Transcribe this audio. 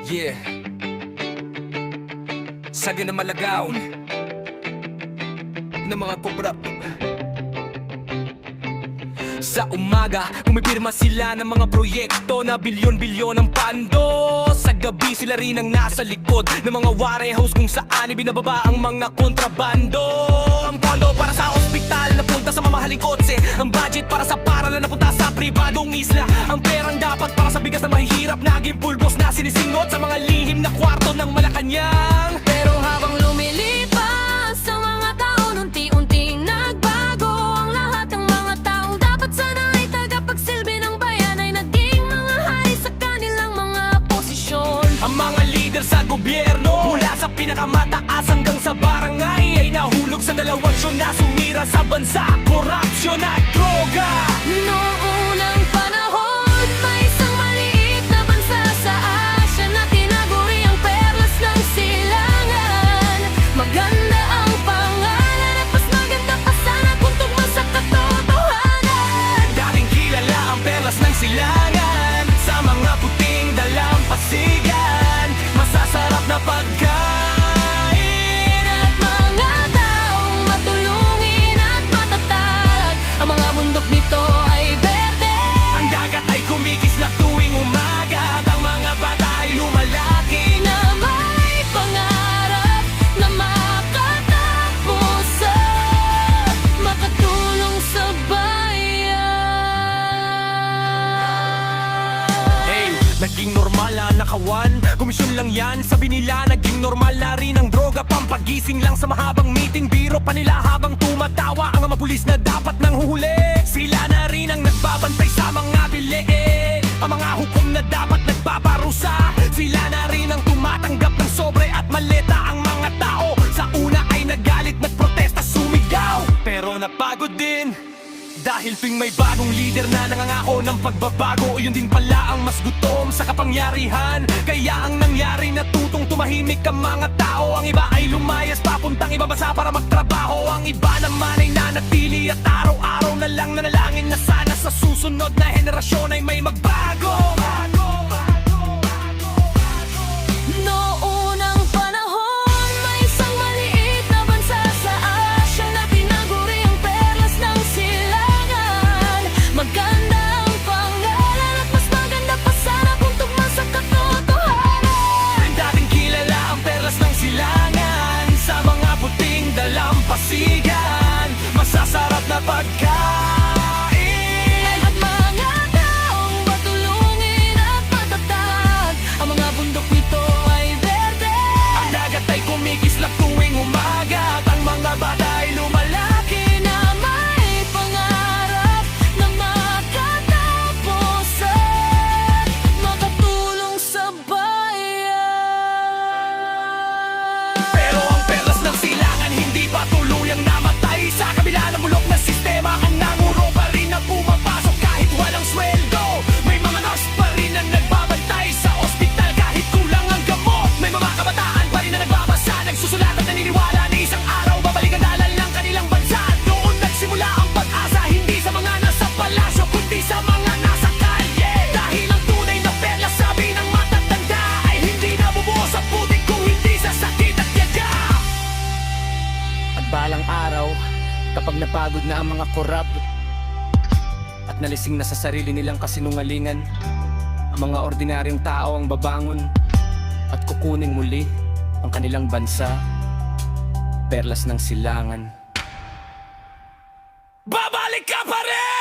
Yeah. Saga na malagaw ng mga kobra. Sa umaga, pumipirma sila ng mga proyekto na bilyon-bilyon ang pando. Sa gabi sila rin ang nasa likod ng mga warehouse kung saan ibinababa ang mga kontrabando. Ang pondo para sa ospital napunta sa mamahaling kotse. Ang budget para sa paaralan napunta sa pribadong isla. Ang perang dapat para sa bigas na mahihirap naging pulbos na sinisingot sa mga lihim na kwarto ng Malacanang. Pero habang lumilipas sa mga taon, unti-unting nagbago ang lahat ng mga taong dapat sana ay tagapagsilbi ng bayan ay naging mga hari sa kanilang mga posisyon. Ang mga leader sa gobyerno mula sa pinakamataas hanggang sa barangay ay nahulog sa dalawang syon na sumira sa bansa, korupsyon at droga. Noong unang panahon, may isang maliit na bansa sa Asya na tinaguri ang perlas ng silangan. Maganda ang pangalan at mas maganda pa sana kung tugma sa katotohanan. Dating kilala ang perlas ng silangan sa mga puting dalampasigan. Masasarap na pagkain At mga taong matulungin at matatag. Ang mga bundok nito ay berde. ang dagat ay kumikislap tuwing umaga at ang mga bata ay lumalaki Na may pangarap na makatapos sa makatulong sa bayan. Hey, naging normal na nakawan. Komisyon lang yan, sabi nila naging normal na rin ang droga. Pampagising lang sa mahabang meeting. Biro pa nila habang tumatawa ang mga pulis na dapat nang huhuli. Sila na rin ang nagbabantay sa mga biliin. Ang mga hukom na dapat nagpaparusa. Sila na rin ang tumatanggap ng sobre at maleta. Ang mga tao sa una ay nagalit, nagprotesta, sumigaw. Pero napagod din dahil tuwing may bagong leader na nangangako ng pagbabago, yun din pala ang mas gutom sa kapangyarihan. Kaya ang nangyari, natutong tumahimik ang mga tao. Ang iba ay lumayas papuntang ibang bansa para magtrabaho. Ang iba naman ay nanatili at araw-araw na lang nanalangin na sana sa susunod na henerasyon ay may magbago. Noong unang panahon, may isang maliit na bansa sa Asya na tinaguri ang perlas ng silangan. Maganda ang pangalan at mas maganda pa sana kung tugma sa katotohanan. Dating kilala ang perlas ng silangan sa mga puting dalampasigan. Masasarap na pagkain At mga taong matulungin at matatag. Ang mga bundok nito ay berde. ang dagat ay kumikislap tuwing umaga at ang mga bata ay lumalaki. Na may pangarap na makatapos at makatulong sa bayan. Pero ang perlas ng silangan hindi pa tuluyang namatay. Sa kabila ng bulok na sistema, ang nanguro pa rin ang pumapasok kahit walang sweldo. May mga nurse pa rin na nagbabantay sa ospital kahit kulang ang gamot. May mga kabataan pa rin na nagbabasa, nagsusulat at naniniwala na isang araw babalik ang dalan ng kanilang bansa. Doon nagsimula ang pag-asa, hindi sa mga nasa palasyo kundi sa mga nasa kalye. Dahil ang tunay na perlas, sabi ng matatanda, ay hindi nabubuo sa putik kung hindi sa sakit at yaga. At balang araw, kapag napagod na ang mga korap at nalising na sa sarili nilang kasinungalingan, ang mga ordinaryong tao ang babangon at kukuning muli ang kanilang bansa, perlas ng silangan. Babalik ka pa rin!